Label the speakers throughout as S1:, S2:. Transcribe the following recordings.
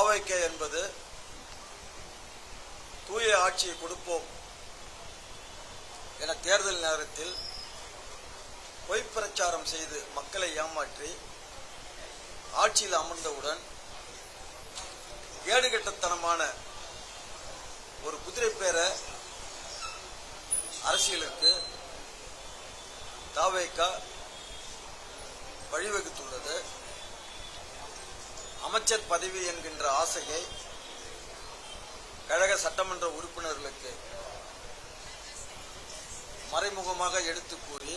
S1: தாவைக்க என்பது தூய ஆட்சியை கொடுப்போம் என தேர்தல் நேரத்தில் பொய் பிரச்சாரம் செய்து மக்களை ஏமாற்றி ஆட்சியில் அமர்ந்தவுடன் கேடுகட்டத்தனமான ஒரு குதிரை பேர அரசியலுக்கு தாவேக வழிவகுத்துள்ளது. அமைச்சர் பதவி என்கின்ற ஆசையை கழக சட்டமன்ற உறுப்பினர்களுக்கு மறைமுகமாக எடுத்து கூறி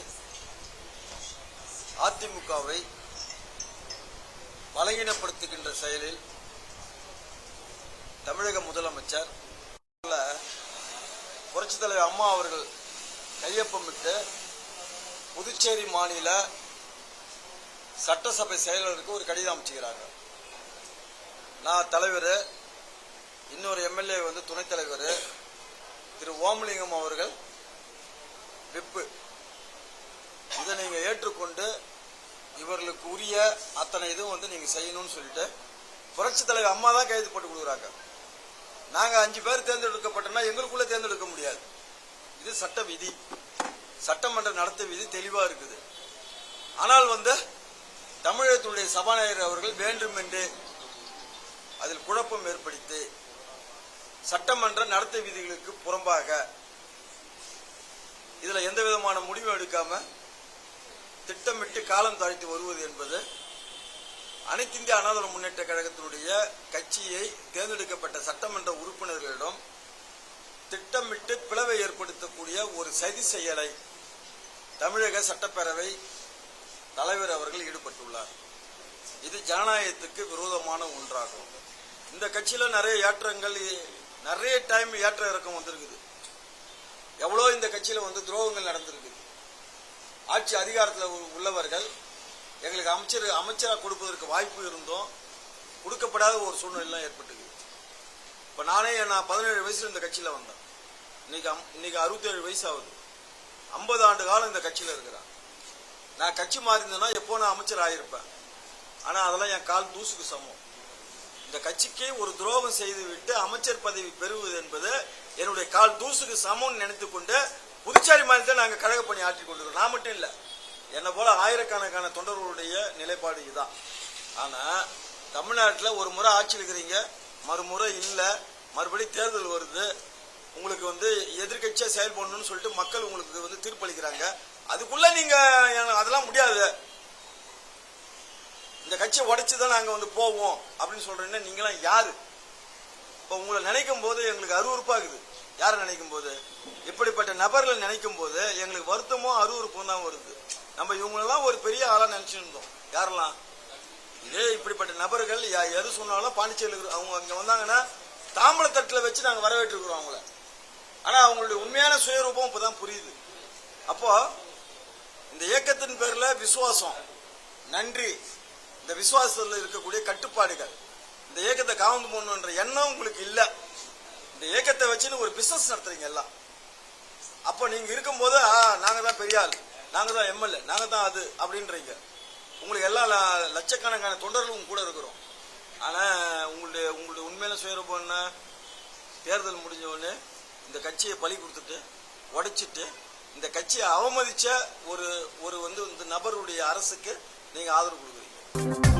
S1: அதிமுகவை பலகீனப்படுத்துகின்ற செயலில் தமிழக முதலமைச்சர் புரட்சித் தலைவர் அம்மா அவர்கள் கையொப்பமிட்டு புதுச்சேரி மாநில சட்டசபை செயலருக்கு ஒரு கடிதம் அமைச்சுக்கிறாங்க. நான் தலைவர், இன்னொரு எம்எல்ஏ துணைத் தலைவர் திரு ஓமலிங்கம் அவர்கள் விப்பு. இதை நீங்க ஏற்றுக்கொண்டு இவர்களுக்கு உரிய அத்தனை இதுவும் நீங்க செய்யணும்னு சொல்லிட்டு புரட்சி தலைவர் அம்மா தான் கைது போட்டு கொடுக்குறாங்க. நாங்க 5 பேர் தேர்ந்தெடுக்கப்பட்டோம்னா எங்களுக்குள்ள தேர்ந்தெடுக்க முடியாது. இது சட்ட விதி, சட்டமன்ற நடத்த விதி தெளிவா இருக்குது. ஆனால் தமிழகத்துடைய சபாநாயகர் அவர்கள் வேண்டுமென்றே அதில் குழப்பம் ஏற்படுத்தி சட்டமன்ற நடத்தை விதிகளுக்கு புறம்பாக இதுல எந்த விதமான முடிவும் எடுக்காம திட்டமிட்டு காலம் தாழ்த்தி வருவது என்பது அனைத்து இந்திய அண்ணா திராவிட முன்னேற்ற கழகத்தினுடைய கட்சியை தேர்ந்தெடுக்கப்பட்ட சட்டமன்ற உறுப்பினர்களிடம் திட்டமிட்டு பிளவை ஏற்படுத்தக்கூடிய ஒரு சதி செயலை தமிழக சட்டப்பேரவை தலைவர் அவர்கள் ஈடுபட்டுள்ளார். இது ஜனநாயகத்துக்கு விரோதமான ஒன்றாகும். இந்த கட்சியில நிறைய ஏற்றங்கள், நிறைய டைம் ஏற்ற இறக்கம் வந்திருக்குது. எவ்வளோ இந்த கட்சியில துரோகங்கள் நடந்திருக்குது. ஆட்சி அதிகாரத்தில் உள்ளவர்கள் எங்களுக்கு அமைச்சராக கொடுப்பதற்கு வாய்ப்பு இருந்தோம், கொடுக்கப்படாத ஒரு சூழ்நிலை ஏற்பட்டுது. இப்ப நான் 17 வயசுல இந்த கட்சியில வந்தேன். இன்னைக்கு 67 வயசு ஆகுது. 50 ஆண்டு காலம் இந்த கட்சியில இருக்கிறேன். நான் கட்சி மாறி இருந்தேன்னா எப்போ நான் அமைச்சர் ஆகியிருப்பேன். ஆனா அதெல்லாம் என் கால் தூசுக்கு சமம். இந்த கட்சிக்கு ஒரு துரோகம் செய்து விட்டு அமைச்சர் பதவி பெறுவது என்பது என்னுடைய கால் தூசுக்கு சமம் நினைத்துக் கொண்டு புதுச்சேரி மாநிலத்தை நாங்கள் கழக பணி ஆற்றிக் கொண்டிருக்கோம். நான் மட்டும் இல்ல, என்னை போல ஆயிரக்கணக்கான தொண்டர்களுடைய நிலைப்பாடு இதுதான். ஆனா தமிழ்நாட்டில் ஒரு முறை ஆட்சி இருக்கிறீங்க, மறுமுறை இல்ல, மறுபடியும் தேர்தல் வருது, உங்களுக்கு எதிர்கட்சியா செயல்படணும்னு சொல்லிட்டு மக்கள் உங்களுக்கு தீர்ப்பளிக்கிறாங்க. அதுக்குள்ள நீங்க அதெல்லாம் முடியாது, இந்த கட்சியை உடைச்சுதான் நாங்க போவோம் அப்படின்னு சொல்றீங்கன்னா நீங்களாம் யாரு? இப்ப உங்களை நினைக்கும் போது எங்களுக்கு அருவருப்பா இருக்குது. யாரை நினைக்கும் போது, இப்படிப்பட்ட நபர்களை நினைக்கும் போது எங்களுக்கு வருத்தமும் அருவருப்பும் தான் வருது. நம்ம இவங்களெல்லாம் ஒரு பெரிய ஆளா நினைச்சிருந்தோம். யாரெல்லாம் இதே இப்படிப்பட்ட நபர்கள் எது சொன்னாலும் பாண்டிச்சேரியில் அவங்க அங்க வந்தாங்கன்னா தாம்பளத்தட்டில் வச்சு நாங்க வரவேற்றிருக்கிறோம் அவங்கள. ஆனா அவங்களுடைய உண்மையான சுயரூபம் இப்பதான் புரியுது. அப்போ இந்த இயக்கத்தின் பேர்ல விசுவாசம், நன்றி, இந்த விசுவாசத்தில் இருக்கக்கூடிய கட்டுப்பாடுகள், இந்த இயக்கத்தை காவந்து போடணுன்ற எண்ணம் உங்களுக்கு இல்ல. இந்த இயக்கத்தை வச்சுன்னு ஒரு பிசினஸ் நடத்துறீங்க எல்லாம். அப்ப நீங்க இருக்கும்போது நாங்க தான் பெரிய ஆள், நாங்க தான் எம்எல்ஏ, நாங்க தான் அது அப்படின்றீங்க. உங்களுக்கு எல்லாம் லட்சக்கணக்கான தொண்டர்களும் கூட இருக்கிறோம். ஆனா உங்களுடைய உண்மையில சுயரூபம் என்ன? தேர்தல் முடிஞ்ச உடனே இந்த கட்சியை பலி கொடுத்துட்டு உடைச்சிட்டு இந்த கட்சியை அவமதிச்ச ஒரு இந்த நபருடைய அரசுக்கு நீங்க ஆதரவு கொடுக்குறீங்க.